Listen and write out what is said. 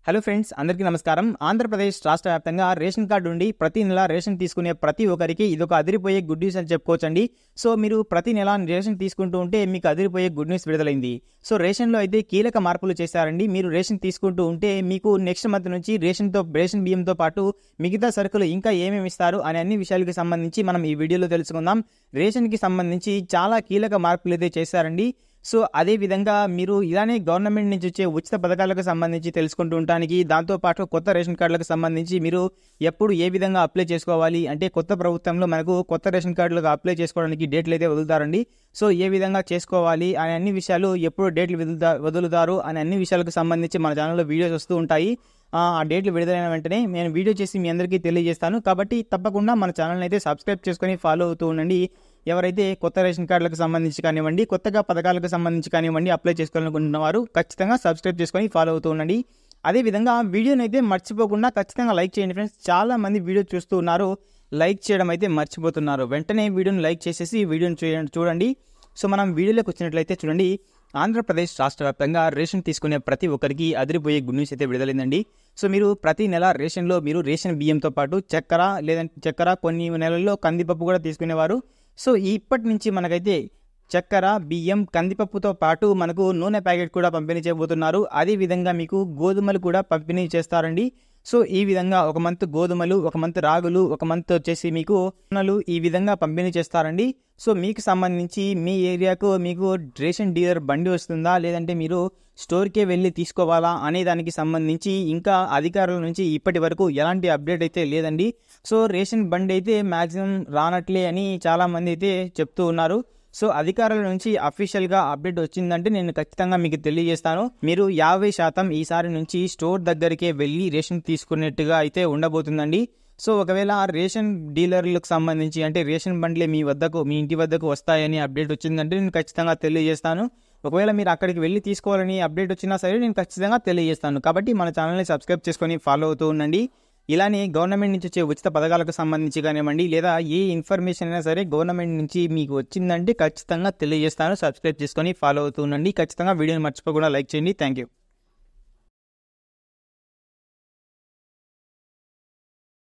Hello friends, అందరికీ నమస్కారం. ఆంధ్రప్రదేశ్ రాష్ట్ర వ్యాప్తంగా రేషన్ కార్డు నుండి ప్రతి నెల రేషన్ తీసుకునే ప్రతి ఒక్కరికి ఇదొక అదిరిపోయే గుడ్ న్యూస్ అని చెప్పుకోవచ్చండి. సో మీరు ప్రతి నెల రేషన్ తీసుకుంటూ ఉంటే మీకు అదిరిపోయే గుడ్ న్యూస్ విడుదలైంది. సో రేషన్లో అయితే కీలక మార్పులు చేశారండి. మీరు రేషన్ తీసుకుంటూ ఉంటే మీకు నెక్స్ట్ మంత్ నుంచి రేషన్ బియ్యంతో పాటు మిగతా సరుకులు ఇంకా ఏమేమి ఇస్తారు అనే అన్ని విషయాలకు సంబంధించి మనం ఈ వీడియోలో తెలుసుకుందాం. రేషన్కి సంబంధించి చాలా కీలక మార్పులు అయితే చేశారండి. సో అదేవిధంగా మీరు ఇలానే గవర్నమెంట్ నుంచి వచ్చే ఉచిత పథకాలకు సంబంధించి తెలుసుకుంటూ ఉండటానికి, దాంతోపాటు కొత్త రేషన్ కార్డులకు సంబంధించి మీరు ఎప్పుడు ఏ విధంగా అప్లై చేసుకోవాలి అంటే కొత్త ప్రభుత్వంలో మనకు కొత్త రేషన్ కార్డులకు అప్లై చేసుకోవడానికి డేట్లు అయితే వదులుతారండి. సో ఏ విధంగా చేసుకోవాలి అనే అన్ని విషయాలు, ఎప్పుడు డేట్లు వదులుతారు అనే అన్ని విషయాలకు సంబంధించి మన ఛానల్లో వీడియోస్ వస్తూ ఉంటాయి. ఆ డేట్లు విడుదలైన వెంటనే నేను వీడియో చేసి మీ అందరికీ తెలియజేస్తాను. కాబట్టి తప్పకుండా మన ఛానల్ని అయితే సబ్స్క్రైబ్ చేసుకొని ఫాలో అవుతూ ఉండండి. ఎవరైతే కొత్త రేషన్ కార్డులకు సంబంధించి కానివ్వండి, కొత్తగా పథకాలకు సంబంధించి కానివ్వండి అప్లై చేసుకోవాలనుకుంటున్న వారు ఖచ్చితంగా సబ్స్క్రైబ్ చేసుకొని ఫాలో అవుతూ ఉండండి. అదేవిధంగా వీడియోని అయితే మర్చిపోకుండా ఖచ్చితంగా లైక్ చేయండి ఫ్రెండ్స్. చాలా మంది వీడియో చూస్తూ ఉన్నారు, లైక్ చేయడం అయితే మర్చిపోతున్నారు. వెంటనే వీడియోని లైక్ చేసేసి వీడియోని చూడండి. సో మనం వీడియోలోకి వచ్చినట్లయితే చూడండి, ఆంధ్రప్రదేశ్ రాష్ట్ర వ్యాప్తంగా రేషన్ తీసుకునే ప్రతి ఒక్కరికి అదిరిపోయే గుడ్ న్యూస్ అయితే విడుదలైందండి. సో మీరు ప్రతి నెల రేషన్లో మీరు రేషన్ బియ్యంతో పాటు చక్కెర కొన్ని నెలల్లో కందిపప్పు కూడా తీసుకునేవారు. సో ఇప్పటి నుంచి మనకైతే చక్కెర, బియ్యం, కందిపప్పుతో పాటు మనకు నూనె ప్యాకెట్ కూడా పంపిణీ చేయబోతున్నారు. అదేవిధంగా మీకు గోధుమలు కూడా పంపిణీ చేస్తారండి. సో ఈ విధంగా ఒక మంత్ గోధుమలు, ఒక మంత్ రాగులు, ఒక మంత్ వచ్చేసి మీకు నూనెలు ఈ విధంగా పంపిణీ చేస్తారండి. సో మీకు సంబంధించి మీ ఏరియాకు మీకు రేషన్ డీలర్ బండి వస్తుందా, లేదంటే మీరు స్టోర్కే వెళ్ళి తీసుకోవాలా అనే దానికి సంబంధించి ఇంకా అధికారుల నుంచి ఇప్పటి వరకు ఎలాంటి అప్డేట్ అయితే లేదండి. సో రేషన్ బండి అయితే మ్యాక్సిమం రానట్లే అని చాలామంది అయితే చెప్తూ ఉన్నారు. సో అధికారుల నుంచి అఫీషియల్గా అప్డేట్ వచ్చిందంటే నేను ఖచ్చితంగా మీకు తెలియజేస్తాను. మీరు 50% ఈసారి నుంచి స్టోర్ దగ్గరికే వెళ్ళి రేషన్ తీసుకునేట్టుగా అయితే ఉండబోతుందండి. సో ఒకవేళ రేషన్ డీలర్లకు సంబంధించి అంటే రేషన్ బండ్లే మీ ఇంటి వద్దకు వస్తాయని అప్డేట్ వచ్చిందంటే నేను ఖచ్చితంగా తెలియజేస్తాను. ఒకవేళ మీరు అక్కడికి వెళ్ళి తీసుకోవాలని అప్డేట్ వచ్చినా సరే నేను ఖచ్చితంగా తెలియజేస్తాను. కాబట్టి మన ఛానల్ని సబ్స్క్రైబ్ చేసుకొని ఫాలో అవుతూ ఉండండి. ఇలానే గవర్నమెంట్ నుంచి వచ్చే ఉచిత పథకాలకు సంబంధించి కానివ్వండి, లేదా ఏ ఇన్ఫర్మేషన్ అయినా సరే గవర్నమెంట్ నుంచి మీకు వచ్చిందంటే ఖచ్చితంగా తెలియజేస్తాను. సబ్స్క్రైబ్ చేసుకొని ఫాలో అవుతూ ఉండండి. ఖచ్చితంగా వీడియోని మర్చిపోకుండా లైక్ చేయండి. Thank you.